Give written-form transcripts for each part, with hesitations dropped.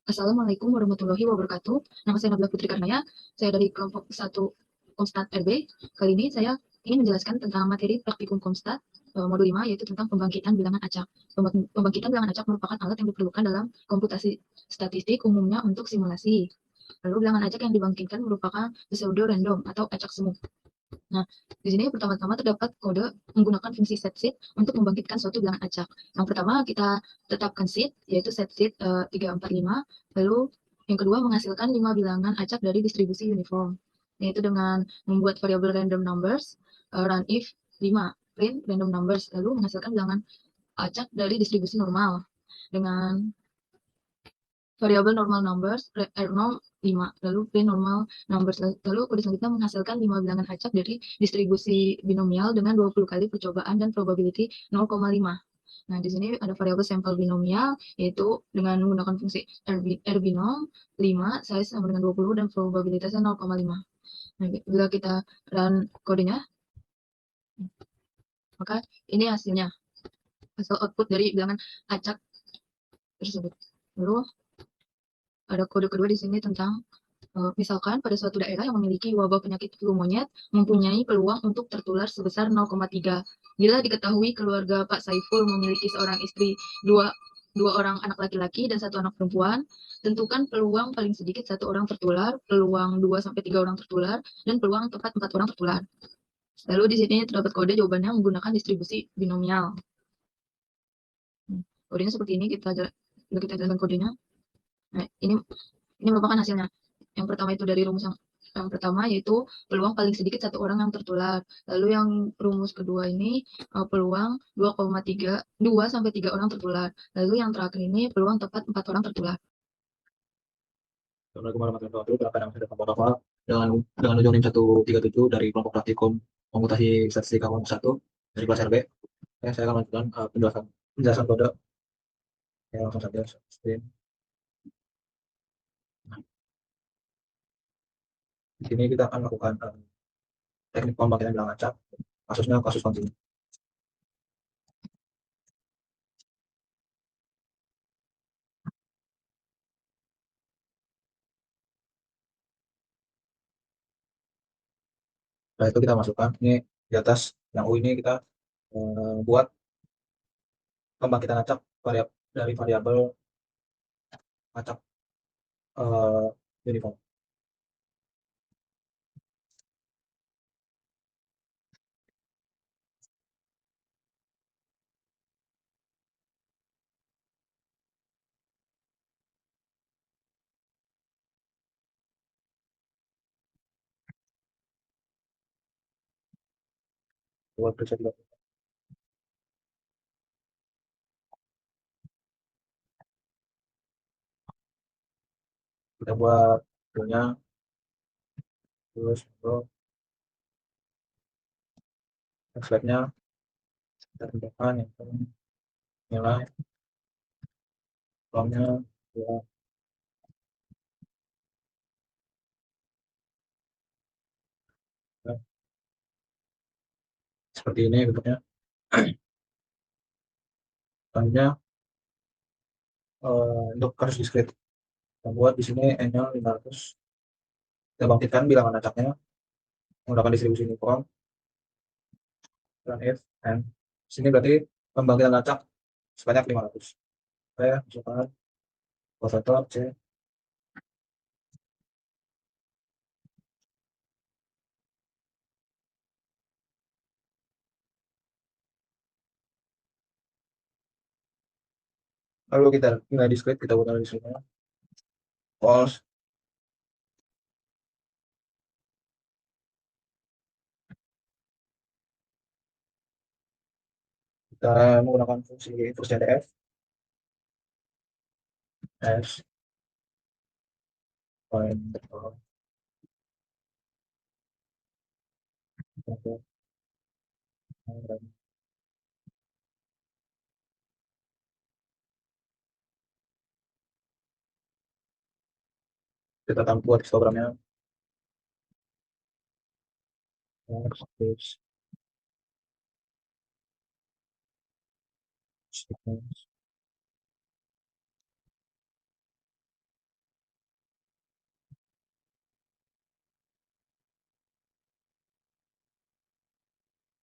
Assalamualaikum warahmatullahi wabarakatuh. Nama saya Nabila Putri Karnaya. Saya dari kelompok 1 Komstat RB. Kali ini saya ingin menjelaskan tentang materi praktikum Komstat modul 5 yaitu tentang pembangkitan bilangan acak. Pembangkitan bilangan acak merupakan alat yang diperlukan dalam komputasi statistik umumnya untuk simulasi. Lalu bilangan acak yang dibangkitkan merupakan pseudo random atau acak semu. Nah, di sini pertama-tama terdapat kode menggunakan fungsi setSeed untuk membangkitkan suatu bilangan acak. Yang pertama kita tetapkan seed, yaitu setSeed 345. Lalu yang kedua menghasilkan 5 bilangan acak dari distribusi uniform, yaitu dengan membuat variabel random numbers, run if 5, print random numbers, lalu menghasilkan bilangan acak dari distribusi normal dengan variabel normal numbers, R0 5, lalu print normal numbers, lalu kode selanjutnya menghasilkan 5 bilangan acak dari distribusi binomial dengan 20 kali percobaan dan probability 0,5. Nah, di sini ada variabel sampel binomial, yaitu dengan menggunakan fungsi rbinom 5, size sama dengan 20, dan probabilitasnya 0,5. Nah, bila kita run kodenya, maka ini hasilnya, hasil output dari bilangan acak tersebut. Lalu ada kode kedua di sini tentang misalkan pada suatu daerah yang memiliki wabah penyakit flu monyet mempunyai peluang untuk tertular sebesar 0,3. Bila diketahui keluarga Pak Saiful memiliki seorang istri, dua orang anak laki-laki dan satu anak perempuan, tentukan peluang paling sedikit satu orang tertular, peluang 2 sampai 3 orang tertular, dan peluang tepat 4 orang tertular. Lalu di sini terdapat kode jawabannya menggunakan distribusi binomial. Kodenya seperti ini, kita jalankan kodenya. Nah, ini merupakan hasilnya. Yang pertama itu dari rumus yang pertama yaitu peluang paling sedikit satu orang yang tertular. Lalu yang rumus kedua ini peluang 2 sampai 3 orang tertular. Lalu yang terakhir ini peluang tepat 4 orang tertular. Assalamualaikum warahmatullahi wabarakatuh. Perkenalkan nama saya Dr. Mustafa dengan ujung NIM 137 dari kelompok praktikum komputasi statistika kelompok 1 dari kelas RB. Saya akan melanjutkan penjelasan kode. Ya, langsung saja screen. Nah, di sini kita akan melakukan teknik pembangkitan bilangan acak. Kasusnya kasus kontinu. Setelah itu kita masukkan ini di atas yang U ini kita buat pembangkitan acak dari variabel acak uniform. Buat periksa juga. Kita buat filenya terus slide-nya kita tambahkan yang nilai kolomnya ya, seperti ini bentuknya. Selanjutnya untuk kasus diskrit kita buat di sini n-nya 500. Kita bangkitkan bilangan acaknya menggunakan distribusi uniform dan if n. Sini berarti pembangkitan acak sebanyak 500. Saya masukkan foto C. Lalu kita nilai diskrit, kita buat nilai diskritnya false. Kita menggunakan fungsi first CDF as point kita buat histogramnya.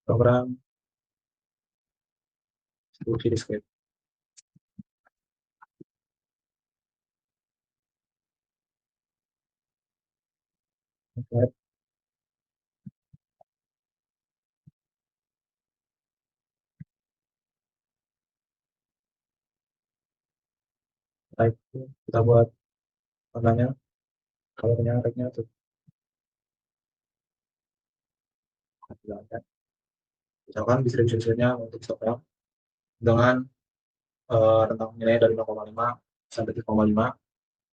program distribusi diskrit. Oke, type kita buat warnanya, colornya, tagnya tuh. Misalkan distribusi diskripsinya untuk histogram dengan rentang nilai dari 0,5 sampai 3,5.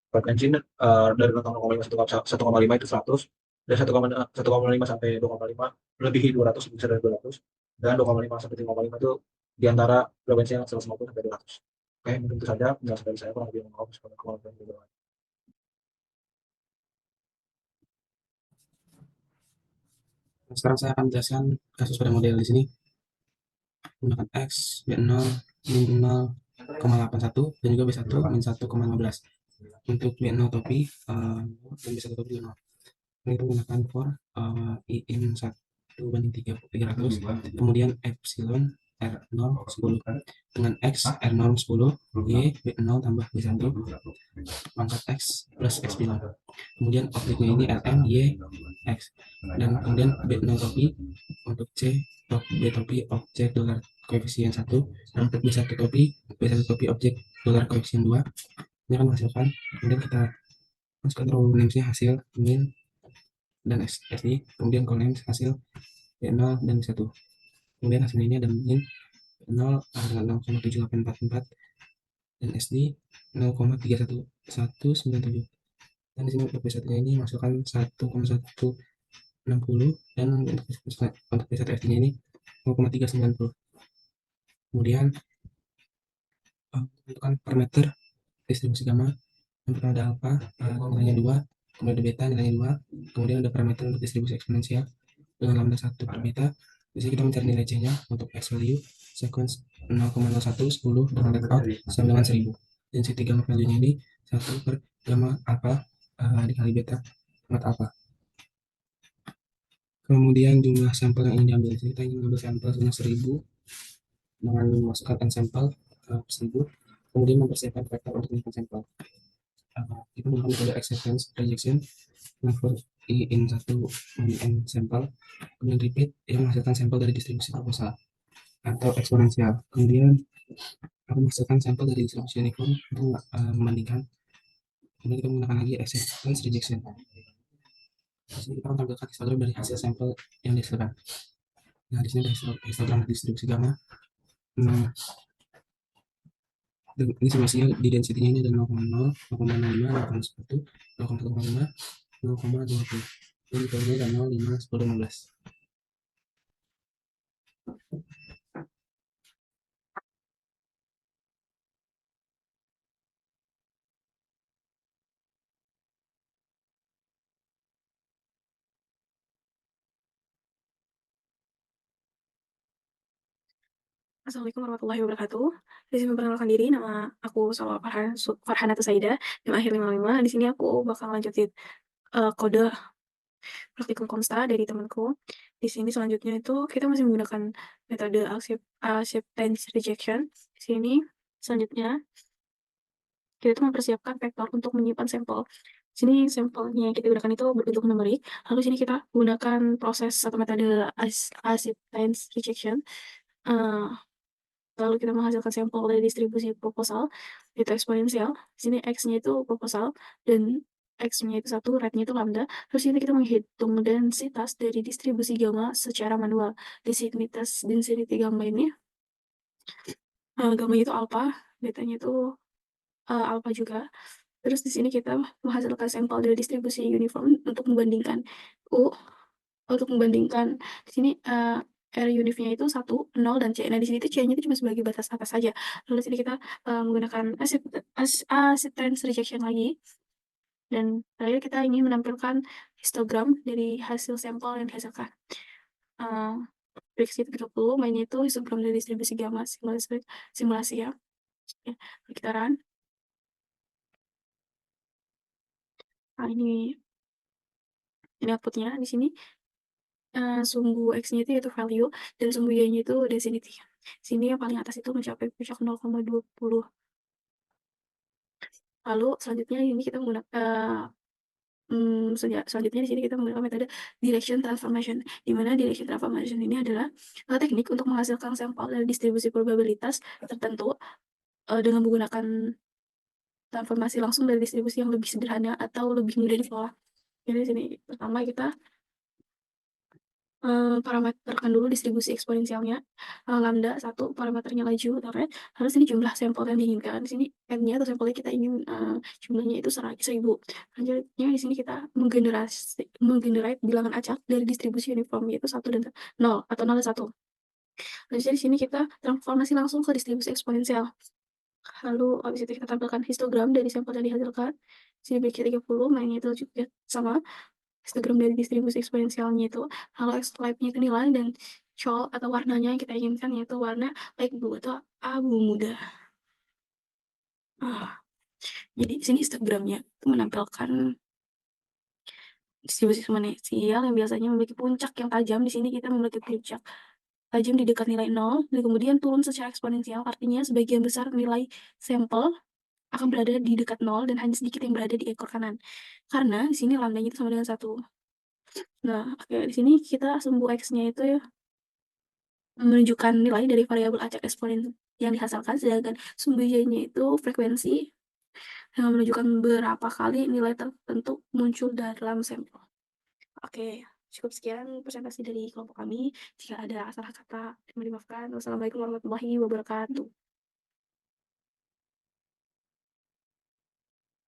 Frekuensi dari 0,5 1,5 itu 100, dari 1,5 sampai 2,5 melebihi 200, lebih besar dari 200, dan 2,5 sampai 3,5 itu di antara frekuensi yang 150 sampai 200. Oke, mungkin itu saja penjelasan dari saya, kurang lebih mohon maaf semoga kemampuan video. Sekarang saya akan menjelaskan kasus pada model di sini menggunakan X, B0, min 0,81 dan juga B1 min 1,15. Untuk B0 topi dan B1 topi juga 0. Kita menggunakan for I in 1:300, kemudian epsilon R0 10 dengan X R0 10 Y B0 tambah B1 pangkat X plus epsilon. Kemudian objeknya ini Ln Y X, dan kemudian B0 topi untuk C B topi objek dolar koefisien 1, dan untuk B1 topi objek dolar koefisien 2. Ini akan menghasilkan, kemudian kita masukkan row names-nya hasil min dan SD, kemudian columns hasil B0 dan B1. Kemudian hasilnya ini ada min 0 dengan 0,78444 dan SD 0,31197. Dan di sini untuk B1 ini masukkan 1,160 dan untuk B1 FT-nya ini 0,390. Kemudian menentukan parameter distribusi gamma. Yang pertama ada alpha, nilainya 2, kemudian ada beta, nilainya 2, kemudian ada parameter untuk distribusi eksponensial dengan lambda 1 per beta. Di sini kita mencari nilai C-nya untuk X value, sequence 0,01, 10, dengan let out sama dengan 1000. Density gamma value-nya ini 1 per gamma alpha dikali beta mat alpha. Kemudian jumlah sampel yang ingin diambil, di sini kita ingin mengambil sampel sebanyak 1000 dengan memasukkan n sampel 1000, kemudian mempersiapkan vektor untuk menyimpan sampel. Kita menggunakan metode acceptance rejection for I in 1 n sampel, kemudian repeat yang menghasilkan sampel dari distribusi proposal atau eksponensial. Kemudian akan menghasilkan sampel dari distribusi uniform untuk membandingkan. Kemudian kita menggunakan lagi acceptance rejection. Di sini kita menampilkan histogram dari hasil sampel yang dihasilkan. Nah, di sini ada histogram distribusi gamma. Ini simulasinya di density-nya ini ada 0,0, 0,05, 0,1, 0,1,5, 0,20. Dan di volume ada 0, 5, 10, 15. Assalamualaikum warahmatullahi wabarakatuh. Di sini memperkenalkan diri, nama aku Salwa Farhanatu Saida, dan akhir 55. Di sini aku bakal lanjutin kode praktikum Komsta dari temanku. Di sini selanjutnya itu kita masih menggunakan metode acceptance rejection. Di sini selanjutnya kita itu mempersiapkan vektor untuk menyimpan sampel. Di sini sampelnya yang kita gunakan itu berbentuk numerik. Lalu di sini kita menggunakan proses atau metode acceptance rejection. Lalu kita menghasilkan sampel dari distribusi proposal, itu eksponensial. Di sini X-nya itu proposal, dan X-nya itu 1, rate-nya itu lambda. Terus ini kita menghitung densitas dari distribusi gamma secara manual. Density gamma ini, gamma itu alpha, beta-nya itu alpha juga. Terus di sini kita menghasilkan sampel dari distribusi uniform untuk membandingkan di sini R unifnya itu 1, 0, dan C. Nah, di sini itu C-nya itu cuma sebagai batas atas saja. Lalu di sini kita menggunakan acceptance rejection lagi. Dan terakhir kita ingin menampilkan histogram dari hasil sampel yang dihasilkan. Prediksi 30, mainnya itu histogram dari distribusi gamma simulasi ya. Kita run. Nah, ini outputnya di sini. sumbu X-nya itu yaitu value dan sumbu Y-nya itu density. Sini yang paling atas itu mencapai puncak 0,20. Lalu selanjutnya ini kita menggunakan selanjutnya di sini kita menggunakan metode direction transformation, di mana direction transformation ini adalah teknik untuk menghasilkan sampel dari distribusi probabilitas tertentu dengan menggunakan transformasi langsung dari distribusi yang lebih sederhana atau lebih mudah dikelola. Jadi di sini pertama kita parameterkan dulu distribusi eksponensialnya, lambda 1 parameternya laju atau rate, lalu sini jumlah sampel yang diinginkan. Di sini n-nya atau sampelnya kita ingin jumlahnya itu 1000. Selanjutnya di sini kita menggenerate bilangan acak dari distribusi uniform yaitu 1 dan 0 atau 0 dan 1. Selanjutnya di sini kita transformasi langsung ke distribusi eksponensial. Lalu habis itu kita tampilkan histogram dari sampel yang dihasilkan. Sini BQ30 mainnya itu juga sama. Histogram dari distribusi eksponensialnya itu, lalu X-type-nya itu nilai dan show atau warnanya yang kita inginkan yaitu warna light blue atau abu muda. Jadi di sini histogramnya itu menampilkan distribusi eksponensial yang biasanya memiliki puncak yang tajam. Di sini kita memiliki puncak tajam di dekat nilai 0 dan kemudian turun secara eksponensial, artinya sebagian besar nilai sampel akan berada di dekat 0 dan hanya sedikit yang berada di ekor kanan. Karena di sini lambdanya itu sama dengan 1. Nah, oke, di sini kita sumbu X-nya itu ya menunjukkan nilai dari variabel acak eksponen yang dihasilkan, sedangkan sumbu Y-nya itu frekuensi yang menunjukkan berapa kali nilai tertentu muncul dalam sampel. Oke, cukup sekian presentasi dari kelompok kami. Jika ada salah kata, dimaafkan. Wassalamualaikum warahmatullahi wabarakatuh.